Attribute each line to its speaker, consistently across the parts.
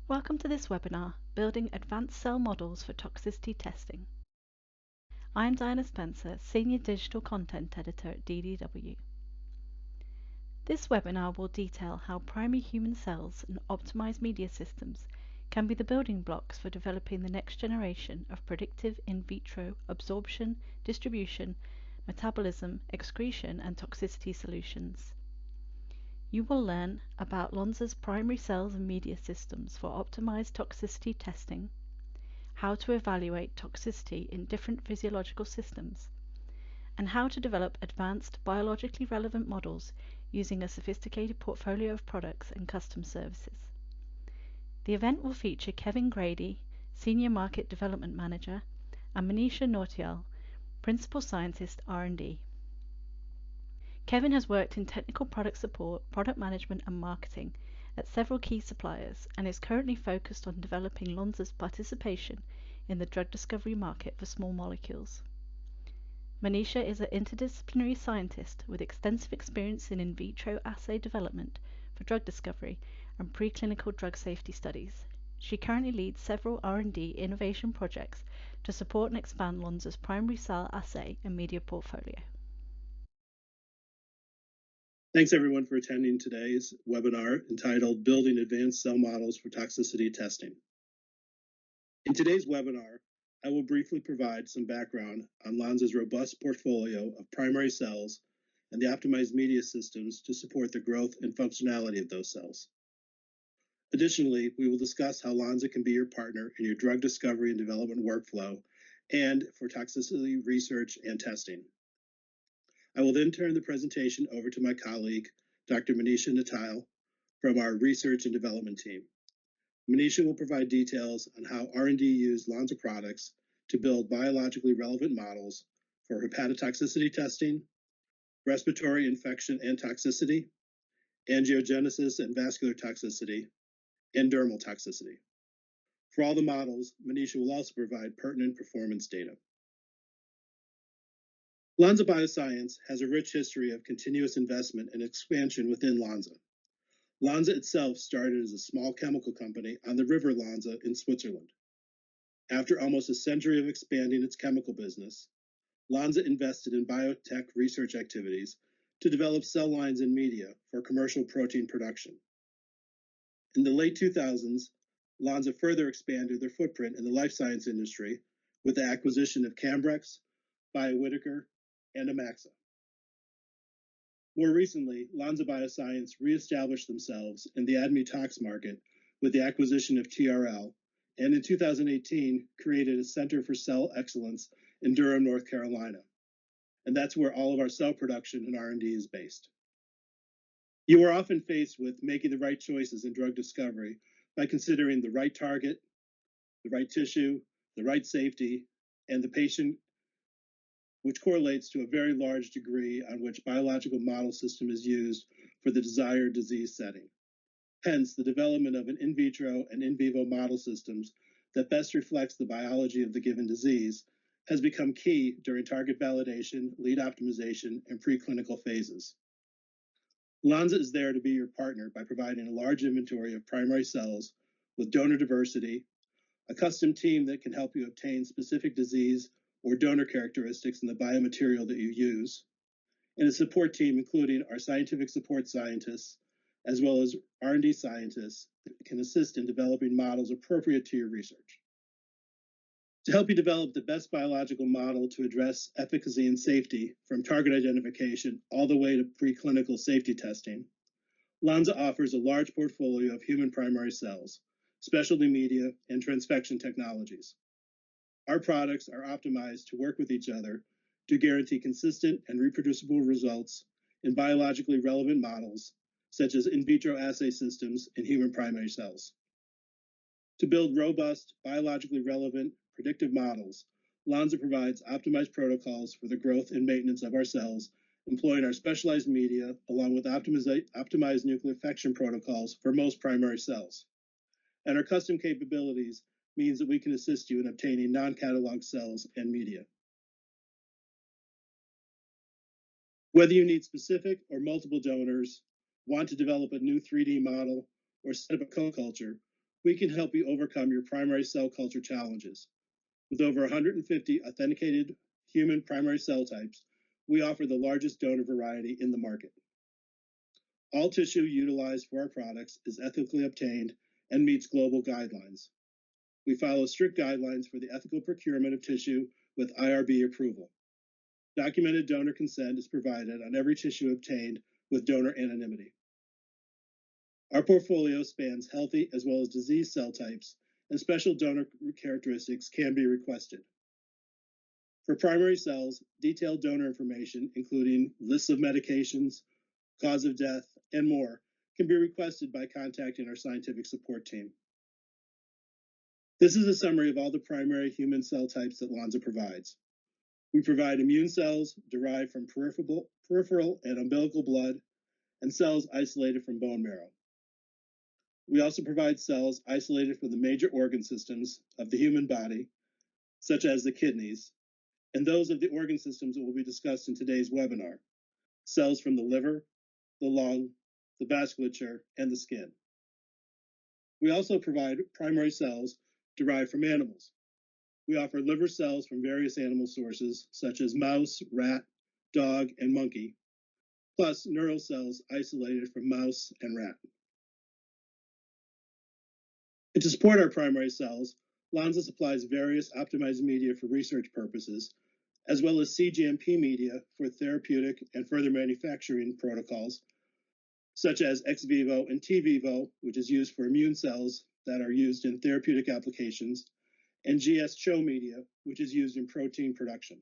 Speaker 1: Welcome to this webinar, Building Advanced Cell Models for Toxicity Testing. I'm Diana Spencer, Senior Digital Content Editor at DDW. This webinar will detail how primary human cells and optimized media systems can be the building blocks for developing the next generation of predictive in vitro absorption, distribution, metabolism, excretion, and toxicity solutions. You will learn about Lonza's primary cells and media systems for optimized toxicity testing, how to evaluate toxicity in different physiological systems, and how to develop advanced biologically relevant models using a sophisticated portfolio of products and custom services. The event will feature Kevin Grady, Senior Market Development Manager, and Manisha Nautiyal, Principal Scientist R&D. Kevin has worked in technical product support, product management, and marketing at several key suppliers and is currently focused on developing Lonza's participation in the drug discovery market for small molecules. Manisha is an interdisciplinary scientist with extensive experience in vitro assay development for drug discovery and preclinical drug safety studies. She currently leads several R&D innovation projects to support and expand Lonza's primary cell assay and media portfolio.
Speaker 2: Thanks everyone for attending today's webinar entitled Building Advanced Cell Models for Toxicity Testing. In today's webinar, I will briefly provide some background on Lonza's robust portfolio of primary cells and the optimized media systems to support the growth and functionality of those cells. Additionally, we will discuss how Lonza can be your partner in your drug discovery and development workflow and for toxicity research and testing. I will then turn the presentation over to my colleague, Dr. Manisha Nautiyal, from our research and development team. Manisha will provide details on how R&D used Lonza products to build biologically relevant models for hepatotoxicity testing, respiratory infection and toxicity, angiogenesis and vascular toxicity, and dermal toxicity. For all the models, Manisha will also provide pertinent performance data. Lonza Bioscience has a rich history of continuous investment and expansion within Lonza. Lonza itself started as a small chemical company on the River Lonza in Switzerland. After almost a century of expanding its chemical business, Lonza invested in biotech research activities to develop cell lines and media for commercial protein production. In the late 2000s, Lonza further expanded their footprint in the life science industry with the acquisition of Cambrex, BioWhitaker, and Amaxa. More recently, Lonza Bioscience reestablished themselves in the ADMET tox market with the acquisition of TRL, and in 2018 created a Center for Cell Excellence in Durham, North Carolina. And that's where all of our cell production and R&D is based. You are often faced with making the right choices in drug discovery by considering the right target, the right tissue, the right safety, and the patient, which correlates to a very large degree on which biological model system is used for the desired disease setting. Hence, the development of an in vitro and in vivo model systems that best reflects the biology of the given disease has become key during target validation, lead optimization, and preclinical phases. Lonza is there to be your partner by providing a large inventory of primary cells with donor diversity, a custom team that can help you obtain specific disease or donor characteristics in the biomaterial that you use, and a support team including our scientific support scientists, as well as R&D scientists that can assist in developing models appropriate to your research. To help you develop the best biological model to address efficacy and safety from target identification all the way to preclinical safety testing, Lonza offers a large portfolio of human primary cells, specialty media, and transfection technologies. Our products are optimized to work with each other to guarantee consistent and reproducible results in biologically relevant models, such as in vitro assay systems in human primary cells. To build robust, biologically relevant, predictive models, Lonza provides optimized protocols for the growth and maintenance of our cells, employing our specialized media along with optimized nucleofection protocols for most primary cells. And our custom capabilities means that we can assist you in obtaining non-catalog cells and media. Whether you need specific or multiple donors, want to develop a new 3D model, or set up a co-culture, We can help you overcome your primary cell culture challenges. With over 150 authenticated human primary cell types, we offer the largest donor variety in the market. All tissue utilized for our products is ethically obtained and meets global guidelines. We follow strict guidelines for the ethical procurement of tissue with IRB approval. Documented donor consent is provided on every tissue obtained with donor anonymity. Our portfolio spans healthy as well as disease cell types, and special donor characteristics can be requested. For primary cells, detailed donor information, including lists of medications, cause of death, and more, can be requested by contacting our scientific support team. This is a summary of all the primary human cell types that Lonza provides. We provide immune cells derived from peripheral and umbilical blood, and cells isolated from bone marrow. We also provide cells isolated from the major organ systems of the human body, such as the kidneys, and those of the organ systems that will be discussed in today's webinar, cells from the liver, the lung, the vasculature, and the skin. We also provide primary cells derived from animals. We offer liver cells from various animal sources, such as mouse, rat, dog, and monkey, plus neural cells isolated from mouse and rat. And to support our primary cells, Lonza supplies various optimized media for research purposes, as well as cGMP media for therapeutic and further manufacturing protocols, such as ex vivo and T vivo, which is used for immune cells that are used in therapeutic applications, and GS-CHO media, which is used in protein production.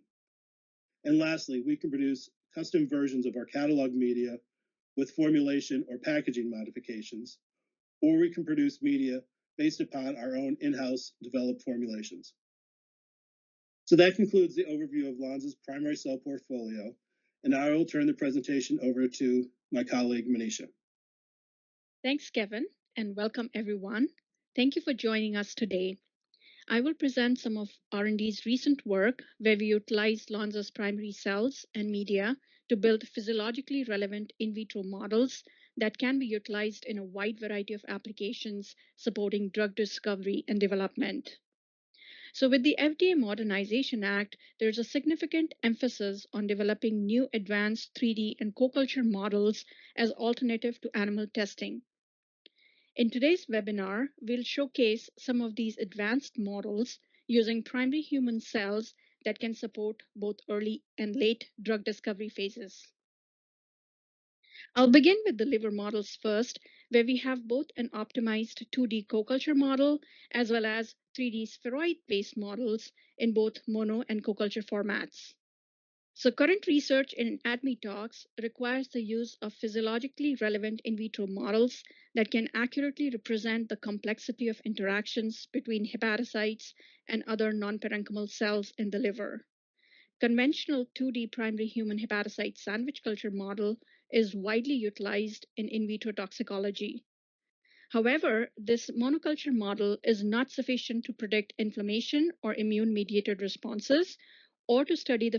Speaker 2: And lastly, we can produce custom versions of our catalog media with formulation or packaging modifications, or we can produce media based upon our own in-house developed formulations. So that concludes the overview of Lonza's primary cell portfolio, and I will turn the presentation over to my colleague, Manisha.
Speaker 3: Thanks, Kevin, and welcome everyone. Thank you for joining us today. I will present some of R&D's recent work where we utilized Lonza's primary cells and media to build physiologically relevant in vitro models that can be utilized in a wide variety of applications supporting drug discovery and development. So with the FDA Modernization Act, there's a significant emphasis on developing new advanced 3D and co-culture models as alternative to animal testing. In today's webinar, we'll showcase some of these advanced models using primary human cells that can support both early and late drug discovery phases. I'll begin with the liver models first, where we have both an optimized 2D co-culture model as well as 3D spheroid-based models in both mono and co-culture formats. So current research in ADMET talks requires the use of physiologically relevant in vitro models that can accurately represent the complexity of interactions between hepatocytes and other non-parenchymal cells in the liver. Conventional 2D primary human hepatocyte sandwich culture model is widely utilized in vitro toxicology. However, this monoculture model is not sufficient to predict inflammation or immune-mediated responses or to study the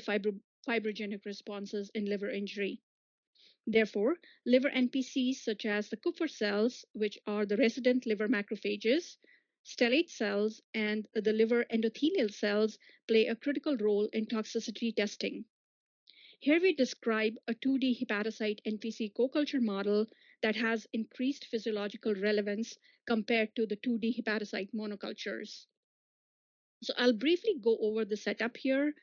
Speaker 3: fibrogenic responses in liver injury. Therefore, liver NPCs such as the Kupffer cells, which are the resident liver macrophages, stellate cells, and the liver endothelial cells play a critical role in toxicity testing. Here we describe a 2D hepatocyte NPC co-culture model that has increased physiological relevance compared to the 2D hepatocyte monocultures. So I'll briefly go over the setup here.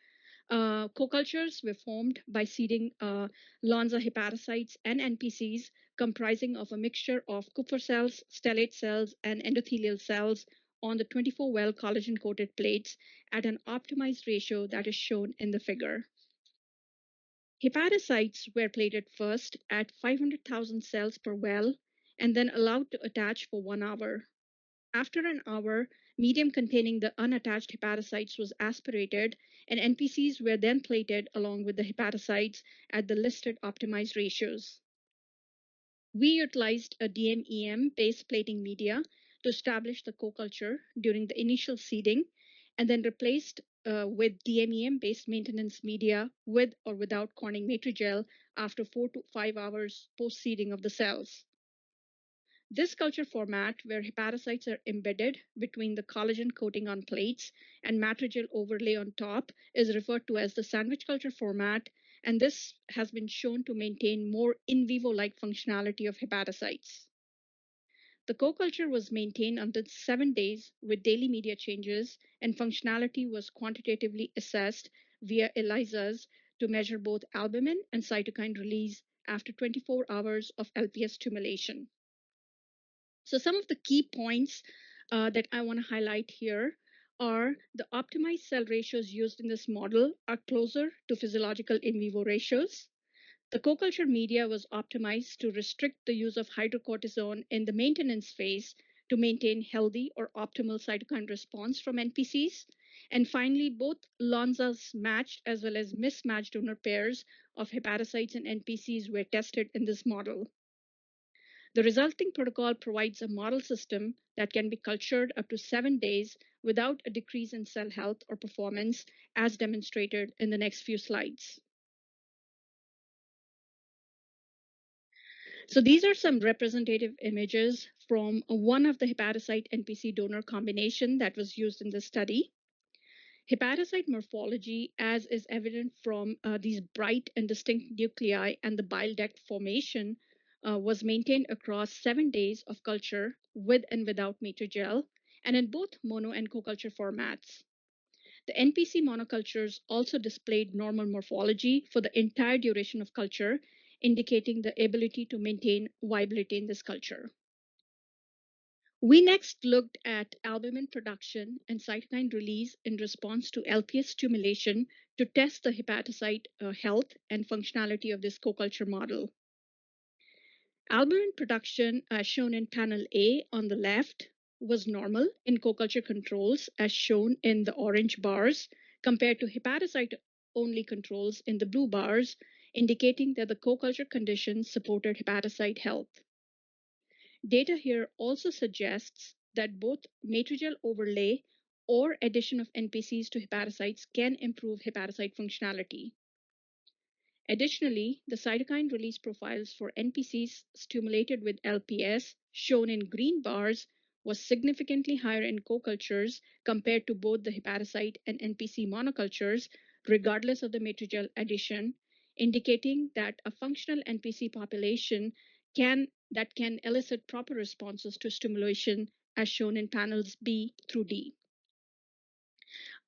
Speaker 3: Co-cultures were formed by seeding Lonza hepatocytes and NPCs comprising of a mixture of Kupffer cells, stellate cells, and endothelial cells on the 24-well collagen-coated plates at an optimized ratio that is shown in the figure. Hepatocytes were plated first at 500,000 cells per well and then allowed to attach for 1 hour. After an hour, medium containing the unattached hepatocytes was aspirated, and NPCs were then plated along with the hepatocytes at the listed optimized ratios. We utilized a DMEM-based plating media to establish the co-culture during the initial seeding, and then replaced with DMEM-based maintenance media with or without Corning Matrigel after 4 to 5 hours post-seeding of the cells. This culture format, where hepatocytes are embedded between the collagen coating on plates and matrigel overlay on top, is referred to as the sandwich culture format, and this has been shown to maintain more in vivo-like functionality of hepatocytes. The co-culture was maintained until 7 days with daily media changes, and functionality was quantitatively assessed via ELISAs to measure both albumin and cytokine release after 24 hours of LPS stimulation. So some of the key points that I want to highlight here are the optimized cell ratios used in this model are closer to physiological in vivo ratios. The co-culture media was optimized to restrict the use of hydrocortisone in the maintenance phase to maintain healthy or optimal cytokine response from NPCs. And finally, both Lonza's matched as well as mismatched donor pairs of hepatocytes and NPCs were tested in this model. The resulting protocol provides a model system that can be cultured up to 7 days without a decrease in cell health or performance, as demonstrated in the next few slides. So these are some representative images from one of the hepatocyte NPC donor combination that was used in the study. Hepatocyte morphology, as is evident from these bright and distinct nuclei and the bile duct formation, was maintained across 7 days of culture with and without matrigel, and in both mono and co-culture formats. The NPC monocultures also displayed normal morphology for the entire duration of culture, indicating the ability to maintain viability in this culture. We next looked at albumin production and cytokine release in response to LPS stimulation to test the hepatocyte health and functionality of this co-culture model. Albumin production, as shown in panel A on the left, was normal in co-culture controls, as shown in the orange bars, compared to hepatocyte-only controls in the blue bars, indicating that the co-culture conditions supported hepatocyte health. Data here also suggests that both matrigel overlay or addition of NPCs to hepatocytes can improve hepatocyte functionality. Additionally, the cytokine release profiles for NPCs stimulated with LPS, shown in green bars, was significantly higher in co-cultures compared to both the hepatocyte and NPC monocultures, regardless of the matrigel addition, indicating that a functional NPC population can elicit proper responses to stimulation, as shown in panels B through D.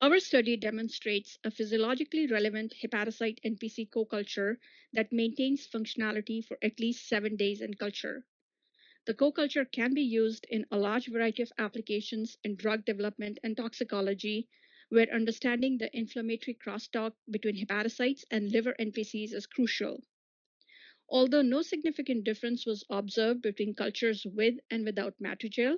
Speaker 3: Our study demonstrates a physiologically relevant hepatocyte NPC co-culture that maintains functionality for at least 7 days in culture. The co-culture can be used in a large variety of applications in drug development and toxicology, where understanding the inflammatory crosstalk between hepatocytes and liver NPCs is crucial. Although no significant difference was observed between cultures with and without matrigel,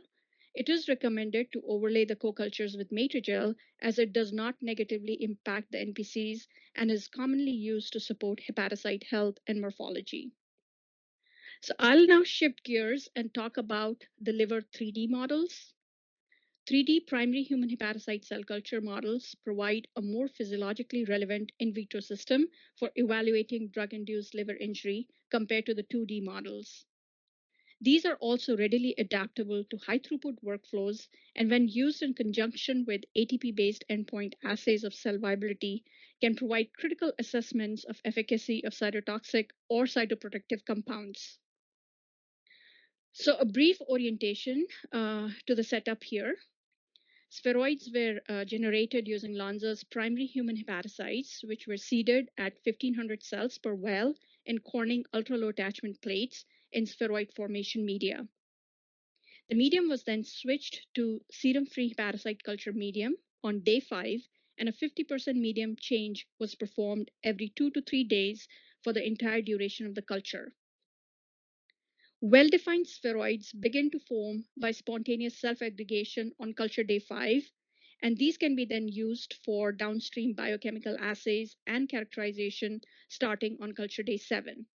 Speaker 3: it is recommended to overlay the co-cultures with matrigel, as it does not negatively impact the NPCs and is commonly used to support hepatocyte health and morphology. So I'll now shift gears and talk about the liver 3D models. 3D primary human hepatocyte cell culture models provide a more physiologically relevant in vitro system for evaluating drug-induced liver injury compared to the 2D models. These are also readily adaptable to high-throughput workflows, and when used in conjunction with ATP-based endpoint assays of cell viability, can provide critical assessments of efficacy of cytotoxic or cytoprotective compounds. So a brief orientation to the setup here. Spheroids were generated using Lonza's primary human hepatocytes, which were seeded at 1500 cells per well in Corning ultra-low attachment plates in spheroid formation media. The medium was then switched to serum-free hepatocyte culture medium on day 5, and a 50% medium change was performed every 2 to 3 days for the entire duration of the culture. Well-defined spheroids begin to form by spontaneous self-aggregation on culture day 5, and these can be then used for downstream biochemical assays and characterization starting on culture day 7.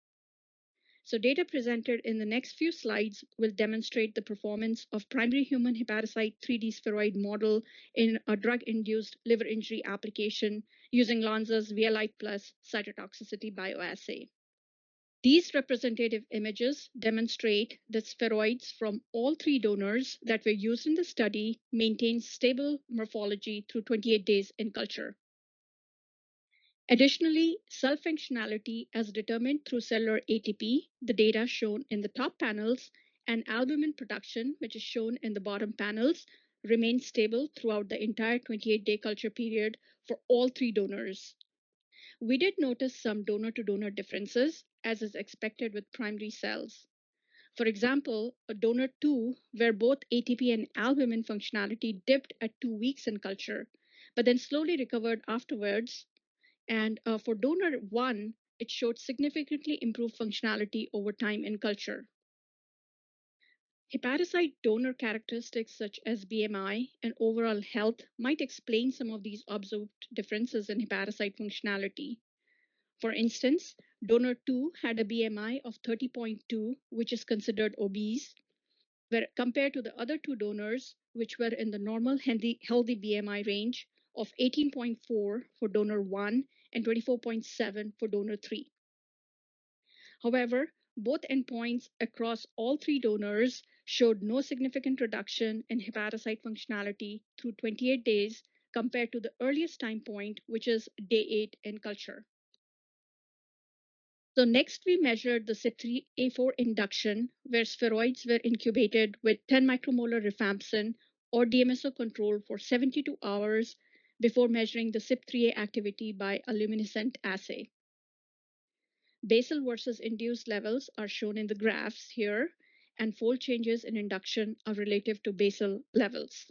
Speaker 3: So data presented in the next few slides will demonstrate the performance of primary human hepatocyte 3D spheroid model in a drug-induced liver injury application using Lonza's VLI plus cytotoxicity bioassay. These representative images demonstrate that spheroids from all three donors that were used in the study maintained stable morphology through 28 days in culture. Additionally, cell functionality as determined through cellular ATP, the data shown in the top panels, and albumin production, which is shown in the bottom panels, remained stable throughout the entire 28-day culture period for all three donors. We did notice some donor-to-donor differences, as is expected with primary cells. For example, a donor 2, where both ATP and albumin functionality dipped at 2 weeks in culture, but then slowly recovered afterwards. And for donor 1, it showed significantly improved functionality over time in culture. Hepatocyte donor characteristics such as BMI and overall health might explain some of these observed differences in hepatocyte functionality. For instance, donor 2 had a BMI of 30.2, which is considered obese, where compared to the other two donors, which were in the normal healthy BMI range of 18.4 for donor 1 and 24.7 for donor 3. However, both endpoints across all three donors showed no significant reduction in hepatocyte functionality through 28 days compared to the earliest time point, which is day 8 in culture. So next we measured the CYP3A4 induction, where spheroids were incubated with 10 micromolar rifampicin or DMSO control for 72 hours before measuring the CYP3A activity by a luminescent assay. Basal versus induced levels are shown in the graphs here, and fold changes in induction are relative to basal levels.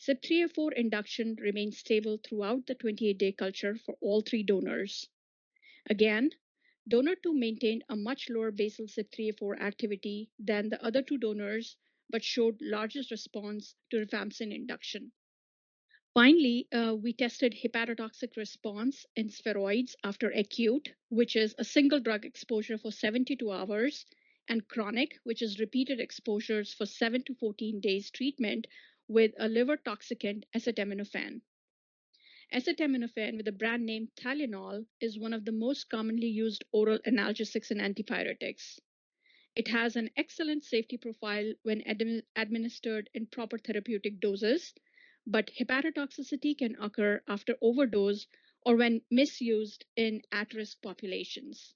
Speaker 3: CYP3A4 induction remained stable throughout the 28-day culture for all three donors. Again, donor 2 maintained a much lower basal CYP3A4 activity than the other two donors, but showed largest response to rifampicin induction. Finally, we tested hepatotoxic response in spheroids after acute, which is a single drug exposure for 72 hours, and chronic, which is repeated exposures for 7 to 14 days treatment with a liver toxicant acetaminophen. Acetaminophen, with the brand name Tylenol, is one of the most commonly used oral analgesics and antipyretics. It has an excellent safety profile when administered in proper therapeutic doses, but hepatotoxicity can occur after overdose or when misused in at-risk populations.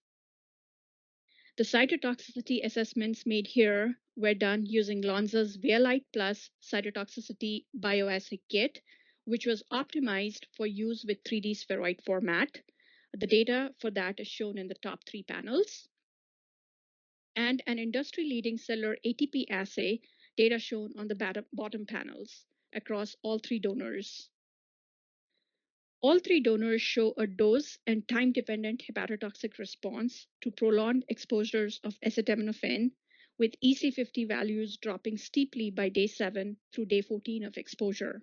Speaker 3: The cytotoxicity assessments made here were done using Lonza's Vialite Plus cytotoxicity bioassay kit, which was optimized for use with 3D spheroid format. The data for that is shown in the top three panels. And an industry-leading cellular ATP assay, data shown on the bottom panels across all three donors. All three donors show a dose and time-dependent hepatotoxic response to prolonged exposures of acetaminophen, with EC50 values dropping steeply by day 7 through day 14 of exposure.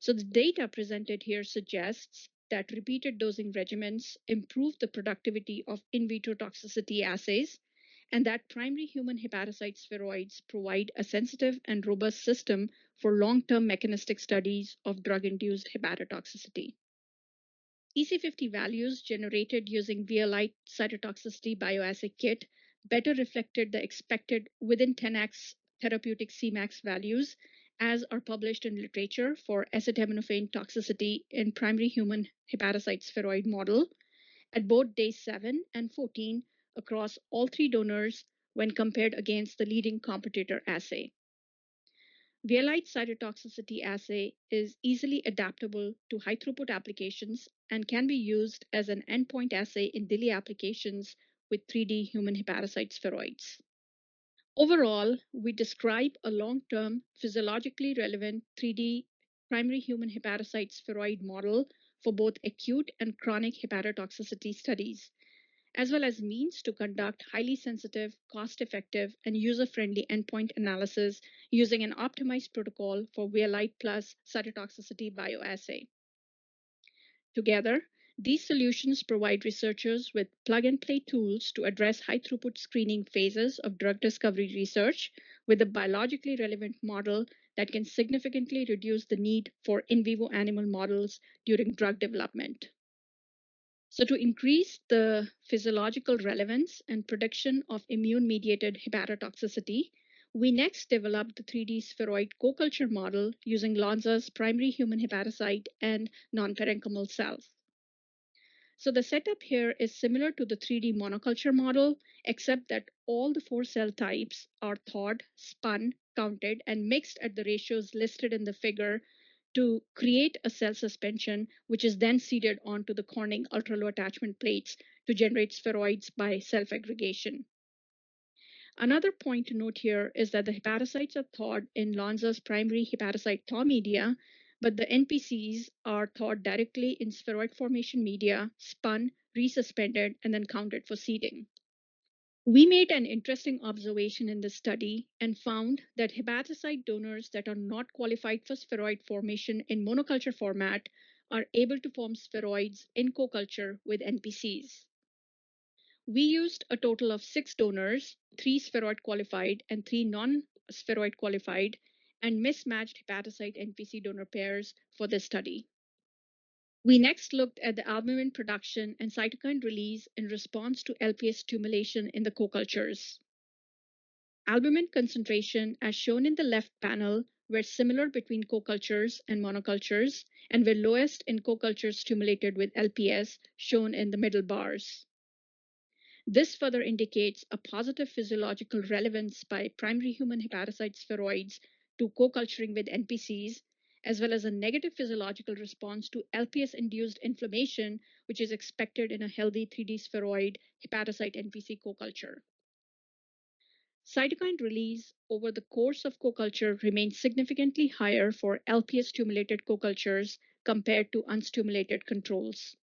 Speaker 3: So the data presented here suggests that repeated dosing regimens improve the productivity of in vitro toxicity assays, and that primary human hepatocyte spheroids provide a sensitive and robust system for long-term mechanistic studies of drug-induced hepatotoxicity. EC50 values generated using Vialite cytotoxicity bioassay kit better reflected the expected within 10x therapeutic Cmax values, as are published in literature for acetaminophen toxicity in primary human hepatocyte spheroid model at both day 7 and 14 across all three donors when compared against the leading competitor assay. Vialite cytotoxicity assay is easily adaptable to high throughput applications and can be used as an endpoint assay in daily applications with 3D human hepatocyte spheroids. Overall, we describe a long-term physiologically relevant 3D primary human hepatocyte spheroid model for both acute and chronic hepatotoxicity studies, as well as means to conduct highly sensitive, cost-effective, and user-friendly endpoint analysis using an optimized protocol for Vialite plus cytotoxicity bioassay. Together, these solutions provide researchers with plug-and-play tools to address high-throughput screening phases of drug discovery research with a biologically relevant model that can significantly reduce the need for in vivo animal models during drug development. So to increase the physiological relevance and prediction of immune-mediated hepatotoxicity, we next developed the 3D spheroid co-culture model using Lonza's primary human hepatocyte and non-parenchymal cells. So the setup here is similar to the 3D monoculture model, except that all the 4 cell types are thawed, spun, counted, and mixed at the ratios listed in the figure to create a cell suspension, which is then seeded onto the Corning ultra-low attachment plates to generate spheroids by self-aggregation. Another point to note here is that the hepatocytes are thawed in Lonza's primary hepatocyte thaw media, but the NPCs are thawed directly in spheroid formation media, spun, resuspended, and then counted for seeding. We made an interesting observation in this study and found that hepatocyte donors that are not qualified for spheroid formation in monoculture format are able to form spheroids in co-culture with NPCs. We used a total of 6 donors, 3 spheroid qualified and 3 non-spheroid qualified, and mismatched hepatocyte NPC donor pairs for this study. We next looked at the albumin production and cytokine release in response to LPS stimulation in the co-cultures. Albumin concentration, as shown in the left panel, were similar between co-cultures and monocultures and were lowest in co-cultures stimulated with LPS, shown in the middle bars. This further indicates a positive physiological relevance by primary human hepatocyte spheroids to co-culturing with NPCs, as well as a negative physiological response to LPS-induced inflammation, which is expected in a healthy 3D spheroid hepatocyte NPC co-culture. Cytokine release over the course of co-culture remains significantly higher for LPS-stimulated co-cultures compared to unstimulated controls.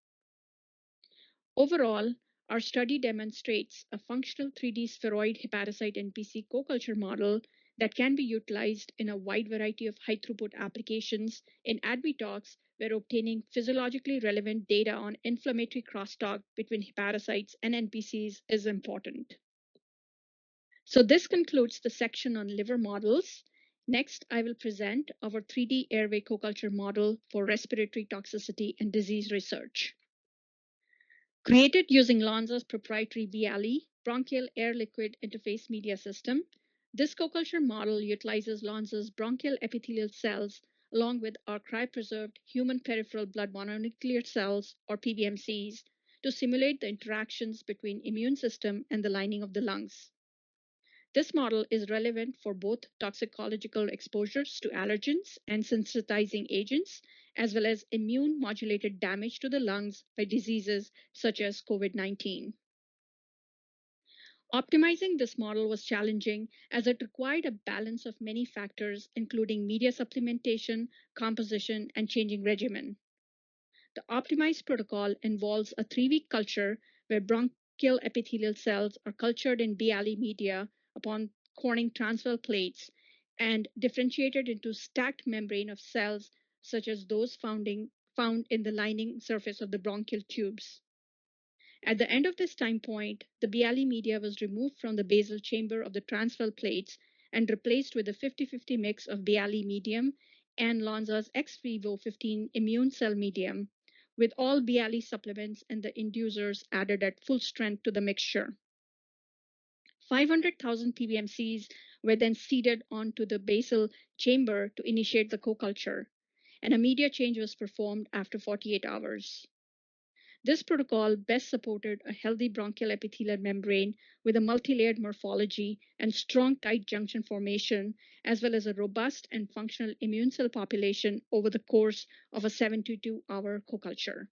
Speaker 3: Overall, our study demonstrates a functional 3D spheroid hepatocyte NPC co-culture model that can be utilized in a wide variety of high-throughput applications in ADMET, where obtaining physiologically relevant data on inflammatory crosstalk between hepatocytes and NPCs is important. So this concludes the section on liver models. Next, I will present our 3D airway co-culture model for respiratory toxicity and disease research. Created using Lonza's proprietary BALI, bronchial air liquid interface media system, this co-culture model utilizes Lonza's bronchial epithelial cells along with our cryopreserved human peripheral blood mononuclear cells, or PBMCs, to simulate the interactions between immune system and the lining of the lungs. This model is relevant for both toxicological exposures to allergens and sensitizing agents, as well as immune-modulated damage to the lungs by diseases such as COVID-19. Optimizing this model was challenging as it required a balance of many factors, including media supplementation, composition, and changing regimen. The optimized protocol involves a 3-week culture where bronchial epithelial cells are cultured in BALI media upon Corning transfer plates and differentiated into stacked membrane of cells such as those found in the lining surface of the bronchial tubes. At the end of this time point, the BALI media was removed from the basal chamber of the transfer plates and replaced with a 50-50 mix of BALI medium and Lonza's ex vivo 15 immune cell medium, with all BALI supplements and the inducers added at full strength to the mixture. 500,000 PBMCs were then seeded onto the basal chamber to initiate the co-culture, and a media change was performed after 48 hours. This protocol best supported a healthy bronchial epithelial membrane with a multi-layered morphology and strong tight junction formation, as well as a robust and functional immune cell population over the course of a 72-hour co-culture.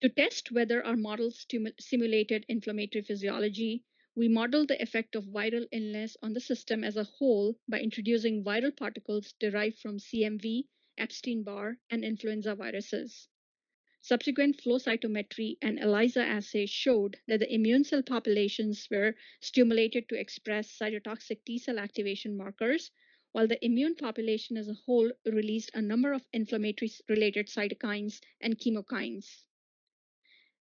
Speaker 3: To test whether our models simulated inflammatory physiology, we modeled the effect of viral illness on the system as a whole by introducing viral particles derived from CMV, Epstein-Barr, and influenza viruses. Subsequent flow cytometry and ELISA assays showed that the immune cell populations were stimulated to express cytotoxic T cell activation markers, while the immune population as a whole released a number of inflammatory-related cytokines and chemokines.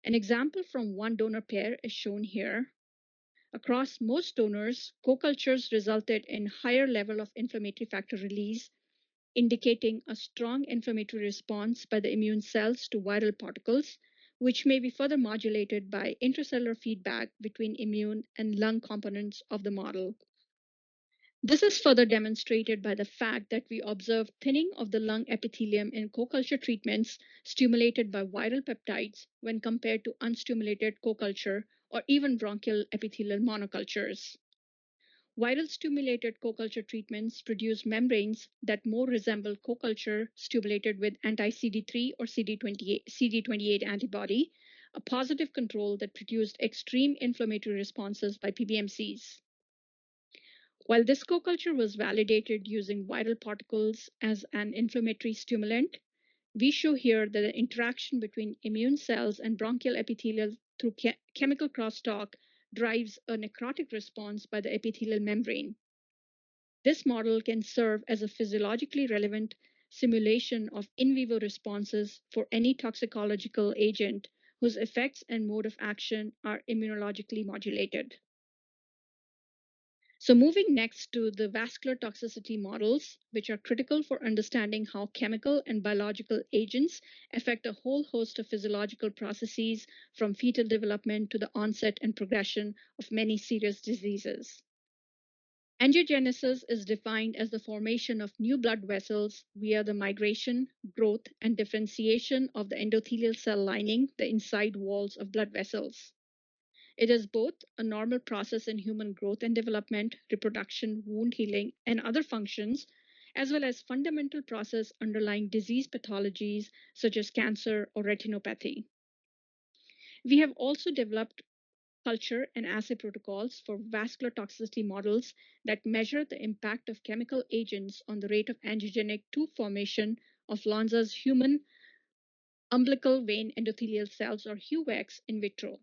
Speaker 3: An example from one donor pair is shown here. Across most donors, co-cultures resulted in higher level of inflammatory factor release, indicating a strong inflammatory response by the immune cells to viral particles, which may be further modulated by intracellular feedback between immune and lung components of the model. This is further demonstrated by the fact that we observe thinning of the lung epithelium in co-culture treatments stimulated by viral peptides when compared to unstimulated co-culture or even bronchial epithelial monocultures. Viral stimulated co-culture treatments produce membranes that more resemble co-culture stimulated with anti-CD3 or CD28 antibody, a positive control that produced extreme inflammatory responses by PBMCs. While this co-culture was validated using viral particles as an inflammatory stimulant, we show here that the interaction between immune cells and bronchial epithelial through chemical crosstalk drives a necrotic response by the epithelial membrane. This model can serve as a physiologically relevant simulation of in vivo responses for any toxicological agent whose effects and mode of action are immunologically modulated. So moving next to the vascular toxicity models, which are critical for understanding how chemical and biological agents affect a whole host of physiological processes from fetal development to the onset and progression of many serious diseases. Angiogenesis is defined as the formation of new blood vessels via the migration, growth, and differentiation of the endothelial cell lining the inside walls of blood vessels. It is both a normal process in human growth and development, reproduction, wound healing, and other functions, as well as fundamental process underlying disease pathologies such as cancer or retinopathy. We have also developed culture and assay protocols for vascular toxicity models that measure the impact of chemical agents on the rate of angiogenic tube formation of Lonza's human umbilical vein endothelial cells or HUVECs in vitro.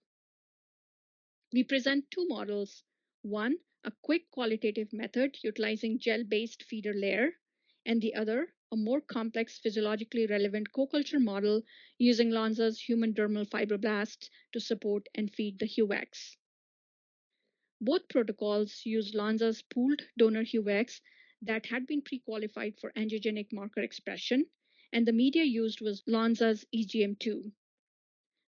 Speaker 3: We present two models. One, a quick qualitative method utilizing gel-based feeder layer, and the other, a more complex physiologically relevant co-culture model using Lonza's human dermal fibroblasts to support and feed the HUVECs. Both protocols use Lonza's pooled donor HUVECs that had been pre-qualified for angiogenic marker expression, and the media used was Lonza's EGM2.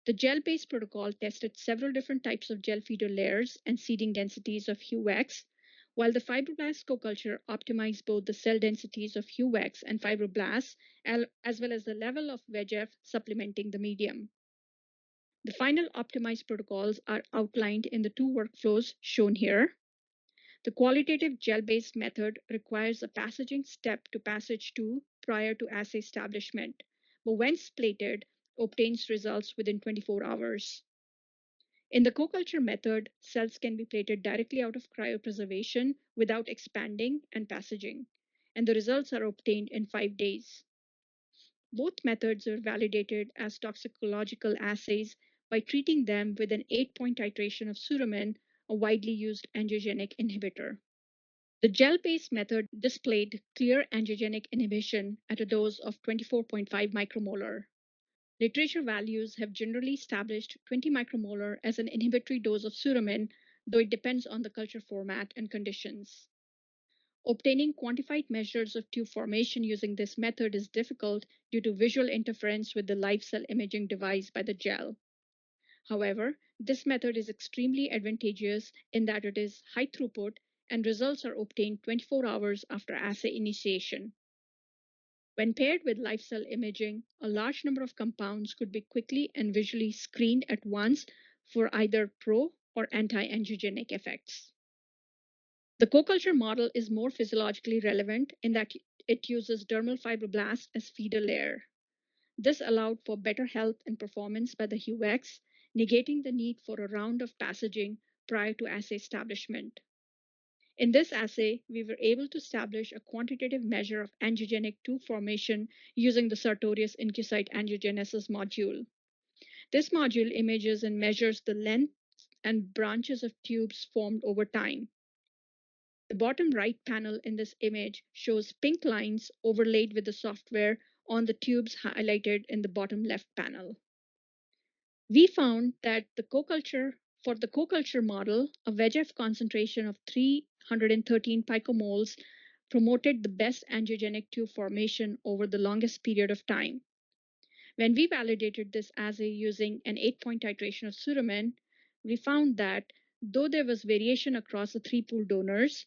Speaker 3: The gel-based protocol tested several different types of gel feeder layers and seeding densities of HUVECs, while the fibroblast co-culture optimized both the cell densities of HUVECs and fibroblasts, as well as the level of VEGF supplementing the medium. The final optimized protocols are outlined in the two workflows shown here. The qualitative gel-based method requires a passaging step to passage 2 prior to assay establishment, but when plated, obtains results within 24 hours. In the co-culture method, cells can be plated directly out of cryopreservation without expanding and passaging, and the results are obtained in 5 days. Both methods are validated as toxicological assays by treating them with an 8-point titration of suramin, a widely used angiogenic inhibitor. The gel-based method displayed clear angiogenic inhibition at a dose of 24.5 micromolar. Literature values have generally established 20 micromolar as an inhibitory dose of suramin, though it depends on the culture format and conditions. Obtaining quantified measures of tube formation using this method is difficult due to visual interference with the live cell imaging device by the gel. However, this method is extremely advantageous in that it is high throughput and results are obtained 24 hours after assay initiation. When paired with live cell imaging, a large number of compounds could be quickly and visually screened at once for either pro or anti-angiogenic effects. The co-culture model is more physiologically relevant in that it uses dermal fibroblasts as feeder layer. This allowed for better health and performance by the HUVECs, negating the need for a round of passaging prior to assay establishment. In this assay, we were able to establish a quantitative measure of angiogenic tube formation using the Sartorius IncuCyte angiogenesis module. This module images and measures the length and branches of tubes formed over time. The bottom right panel in this image shows pink lines overlaid with the software on the tubes highlighted in the bottom left panel. We found that for the co-culture model, a VEGF concentration of 313 picomoles promoted the best angiogenic tube formation over the longest period of time. When we validated this assay using an 8-point titration of pseudomin, we found that though there was variation across the 3 pooled donors,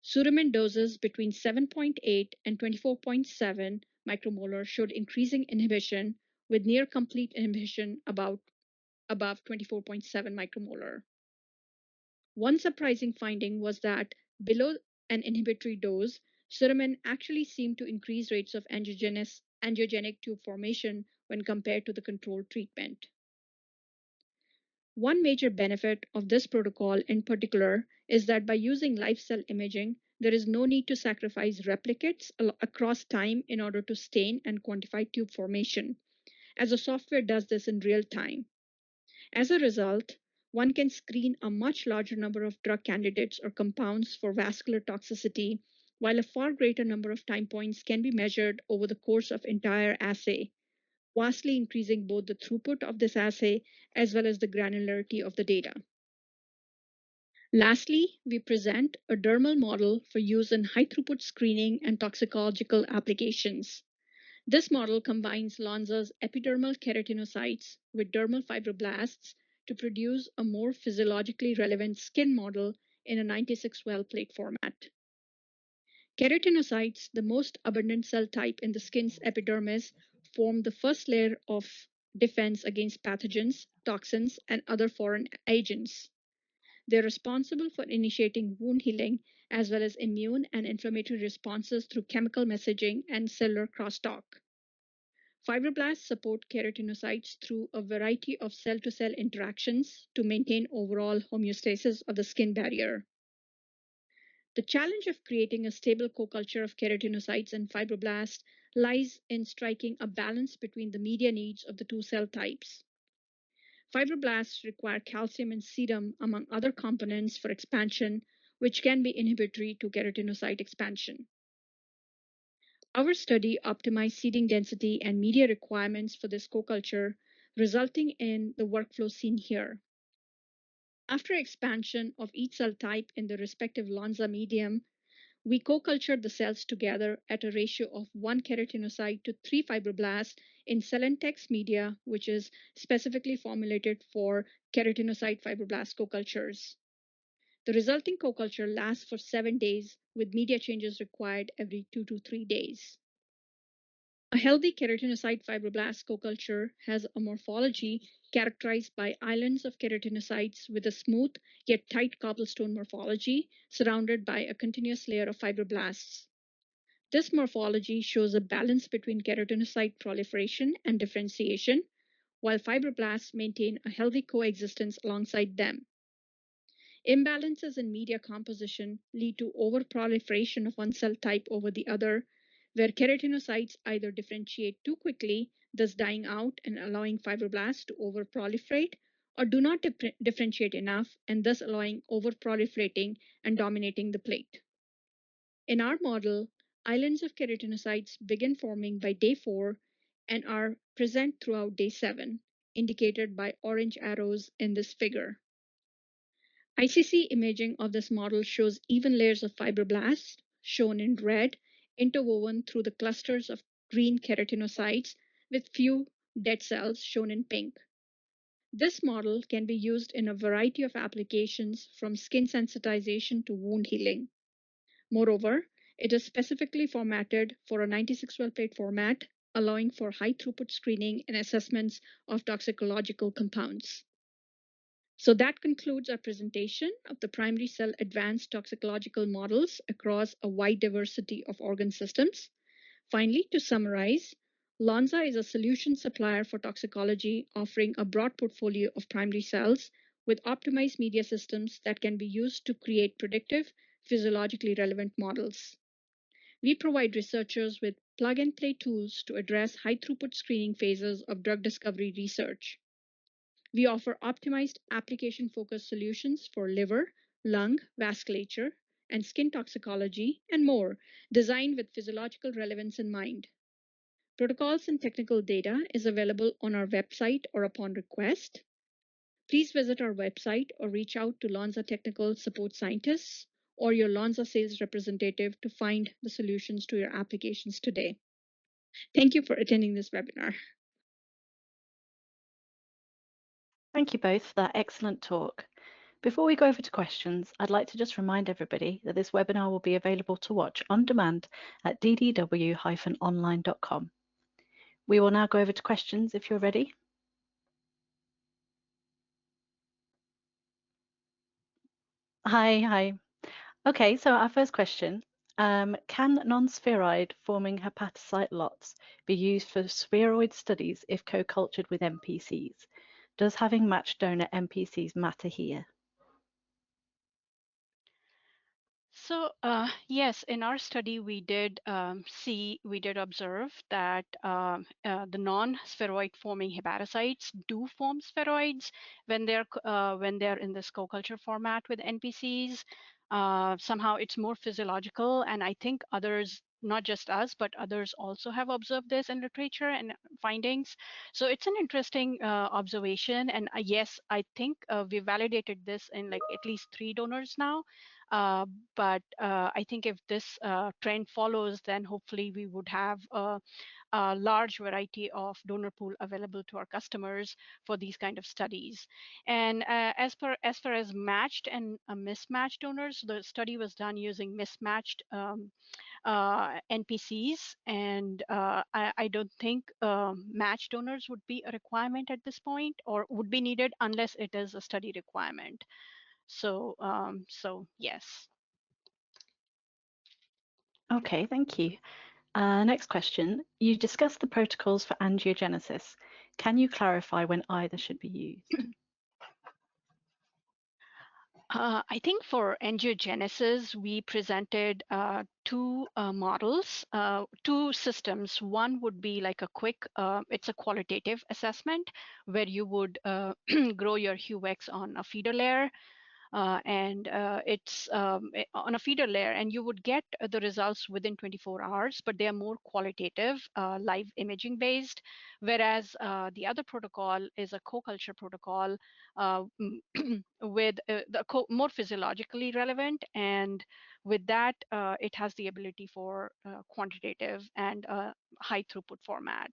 Speaker 3: pseudomin doses between 7.8 and 24.7 micromolar showed increasing inhibition with near complete inhibition above 24.7 micromolar. One surprising finding was that below an inhibitory dose, pseudomin actually seemed to increase rates of angiogenic tube formation when compared to the control treatment. One major benefit of this protocol in particular is that by using live cell imaging, there is no need to sacrifice replicates across time in order to stain and quantify tube formation, as the software does this in real time. As a result, one can screen a much larger number of drug candidates or compounds for vascular toxicity, while a far greater number of time points can be measured over the course of entire assay, vastly increasing both the throughput of this assay as well as the granularity of the data. Lastly, we present a dermal model for use in high-throughput screening and toxicological applications. This model combines Lonza's epidermal keratinocytes with dermal fibroblasts to produce a more physiologically relevant skin model in a 96-well plate format. Keratinocytes, the most abundant cell type in the skin's epidermis, form the first layer of defense against pathogens, toxins, and other foreign agents. They're responsible for initiating wound healing as well as immune and inflammatory responses through chemical messaging and cellular crosstalk. Fibroblasts support keratinocytes through a variety of cell-to-cell interactions to maintain overall homeostasis of the skin barrier. The challenge of creating a stable co-culture of keratinocytes and fibroblasts lies in striking a balance between the media needs of the two cell types. Fibroblasts require calcium and sedum, among other components, for expansion, which can be inhibitory to keratinocyte expansion. Our study optimized seeding density and media requirements for this co-culture, resulting in the workflow seen here. After expansion of each cell type in the respective Lonza medium, we co-cultured the cells together at a ratio of 1 keratinocyte to 3 fibroblasts in Celentex media, which is specifically formulated for keratinocyte fibroblast co-cultures. The resulting co-culture lasts for 7 days, with media changes required every 2 to 3 days. A healthy keratinocyte fibroblast co-culture has a morphology characterized by islands of keratinocytes with a smooth yet tight cobblestone morphology surrounded by a continuous layer of fibroblasts. This morphology shows a balance between keratinocyte proliferation and differentiation, while fibroblasts maintain a healthy coexistence alongside them. Imbalances in media composition lead to overproliferation of one cell type over the other, where keratinocytes either differentiate too quickly, thus dying out and allowing fibroblasts to overproliferate, or do not differentiate enough and thus allowing overproliferating and dominating the plate. In our model, islands of keratinocytes begin forming by day 4 and are present throughout day 7, indicated by orange arrows in this figure. ICC imaging of this model shows even layers of fibroblasts, shown in red, interwoven through the clusters of green keratinocytes with few dead cells, shown in pink. This model can be used in a variety of applications, from skin sensitization to wound healing. Moreover, it is specifically formatted for a 96-well plate format, allowing for high throughput screening and assessments of toxicological compounds. So that concludes our presentation of the primary cell advanced toxicological models across a wide diversity of organ systems. Finally, to summarize, Lonza is a solution supplier for toxicology, offering a broad portfolio of primary cells with optimized media systems that can be used to create predictive, physiologically relevant models. We provide researchers with plug-and-play tools to address high-throughput screening phases of drug discovery research. We offer optimized application-focused solutions for liver, lung, vasculature, and skin toxicology, and more, designed with physiological relevance in mind. Protocols and technical data is available on our website or upon request. Please visit our website or reach out to Lonza technical support scientists or your Lonza sales representative to find the solutions to your applications today. Thank you for attending this webinar.
Speaker 1: Thank you both for that excellent talk. Before we go over to questions, I'd like to just remind everybody that this webinar will be available to watch on demand at ddw-online.com. We will now go over to questions if you're ready. Hi. Okay, so our first question, can non-spheroid forming hepatocyte lots be used for spheroid studies if co-cultured with NPCs? Does having matched donor NPCs matter here?
Speaker 4: So yes, in our study, we did observe that the non-spheroid forming hepatocytes do form spheroids when they're in this co-culture format with NPCs. Somehow it's more physiological, and I think others, not just us, but others also have observed this in literature and findings. So it's an interesting observation, and yes, I think we validated this in like at least 3 donors now. But I think if this trend follows, then hopefully we would have a large variety of donor pool available to our customers for these kind of studies. And as far as matched and mismatched donors, the study was done using mismatched NPCs, and I don't think matched donors would be a requirement at this point, or would be needed unless it is a study requirement. So yes.
Speaker 1: Okay, thank you. Next question. You discussed the protocols for angiogenesis. Can you clarify when either should be used?
Speaker 4: I think for angiogenesis, we presented 2 models, 2 systems. One would be like a quick, it's a qualitative assessment where you would grow your HUX on a feeder layer. And it's on a feeder layer, and you would get the results within 24 hours, but they are more qualitative, live imaging based, whereas the other protocol is a co-culture protocol with more physiologically relevant, and with that it has the ability for quantitative and high throughput format.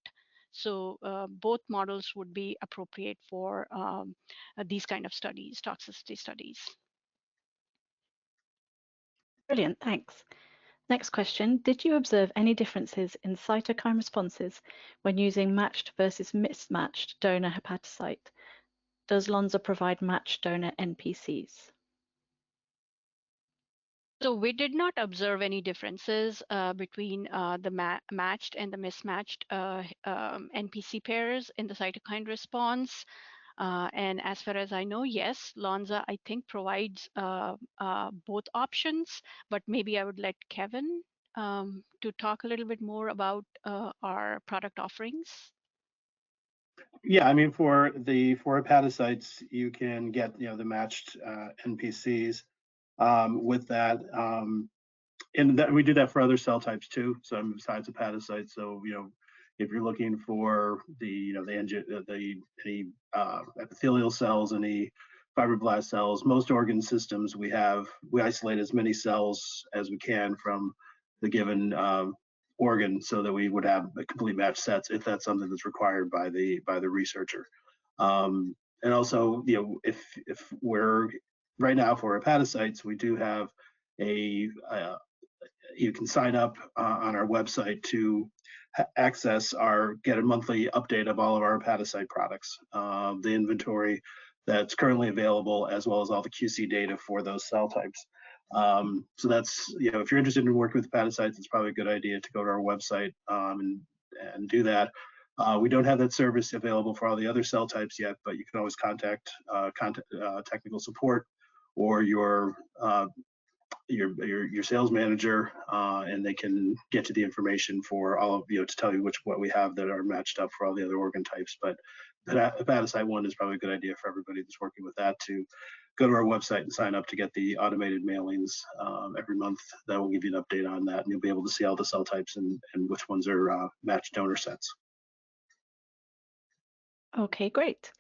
Speaker 4: So both models would be appropriate for these kind of studies, toxicity studies.
Speaker 1: Brilliant, thanks. Next question. Did you observe any differences in cytokine responses when using matched versus mismatched donor hepatocyte? Does Lonza provide matched donor NPCs?
Speaker 4: So we did not observe any differences between the matched and the mismatched NPC pairs in the cytokine response. And as far as I know, yes, Lonza, I think, provides both options, but maybe I would let Kevin to talk a little bit more about our product offerings.
Speaker 2: Yeah, I mean, for hepatocytes, you can get the matched NPCs with that. And that we do that for other cell types too. So besides hepatocytes, so if you're looking for the any epithelial cells, any fibroblast cells, most organ systems we isolate as many cells as we can from the given organ, so that we would have a complete match sets if that's something that's required by the researcher. And also, if we're right now for hepatocytes, we do have you can sign up on our website to get a monthly update of all of our hepatocyte products, the inventory that's currently available, as well as all the QC data for those cell types. So that's, if you're interested in working with hepatocytes, it's probably a good idea to go to our website and do that. We don't have that service available for all the other cell types yet, but you can always contact technical support or your sales manager, and they can get you the information for all of to tell you what we have that are matched up for all the other organ types. But the hepatocyte one is probably a good idea for everybody that's working with that to go to our website and sign up to get the automated mailings every month. That will give you an update on that, and you'll be able to see all the cell types and which ones are matched donor sets.
Speaker 1: Okay, great.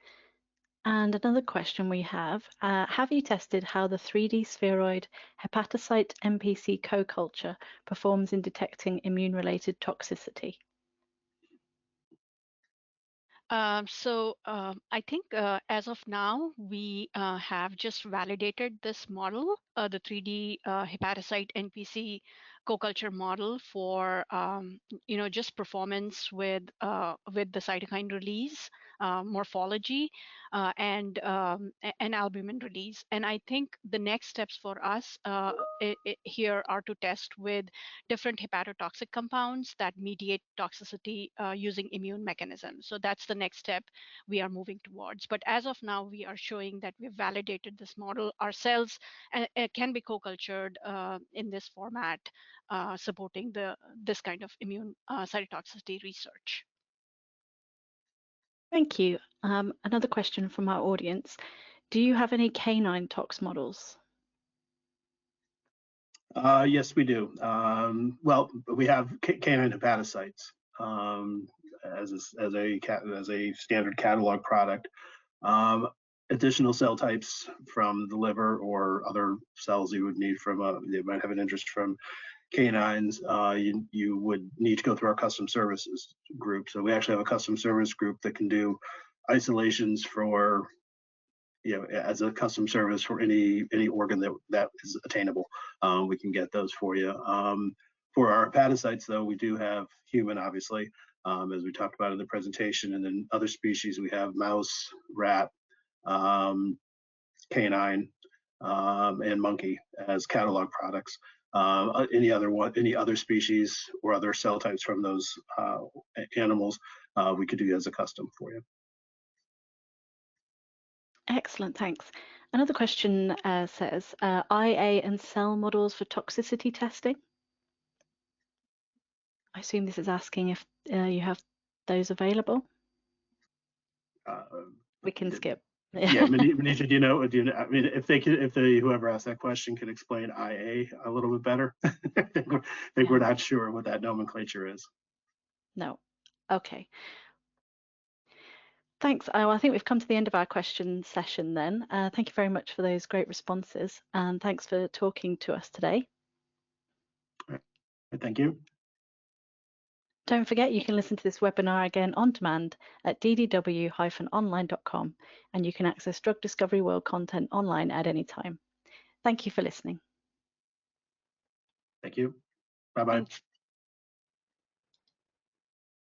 Speaker 1: And another question we have you tested how the 3D spheroid hepatocyte NPC co-culture performs in detecting immune-related toxicity?
Speaker 4: I think as of now, we have just validated this model, the 3D hepatocyte NPC co-culture model for just performance with the cytokine release, morphology, and albumin release. And I think the next steps for us here are to test with different hepatotoxic compounds that mediate toxicity using immune mechanisms. So that's the next step we are moving towards. But as of now, we are showing that we've validated this model. Our cells can be co-cultured in this format, supporting this kind of immune cytotoxicity research.
Speaker 1: Thank you. Another question from our audience. Do you have any canine tox models?
Speaker 2: Yes, we do. Well, we have canine hepatocytes as a standard catalog product. Additional cell types from the liver or other cells you would need from you might have an interest from canines, you would need to go through our custom services group. So we actually have a custom service group that can do isolations for, as a custom service for any organ that is attainable. We can get those for you. For our hepatocytes, though, we do have human, obviously, as we talked about in the presentation, and then other species. We have mouse, rat, canine, and monkey as catalog products. Any other species or other cell types from those animals, we could do as a custom for you.
Speaker 1: Excellent, thanks. Another question says, IA and cell models for toxicity testing? I assume this is asking if you have those available. We can skip.
Speaker 2: Yeah, Manisha, do you know? I mean, if whoever asked that question could explain IA a little bit better, I think we're not sure what that nomenclature is.
Speaker 1: No. Okay. Thanks. I think we've come to the end of our question session then. Thank you very much for those great responses, and thanks for talking to us today.
Speaker 2: Thank you.
Speaker 1: Don't forget you can listen to this webinar again on demand at ddw-online.com, and you can access Drug Discovery World content online at any time. Thank you for listening.
Speaker 2: Thank you. Bye-bye.
Speaker 4: Thanks.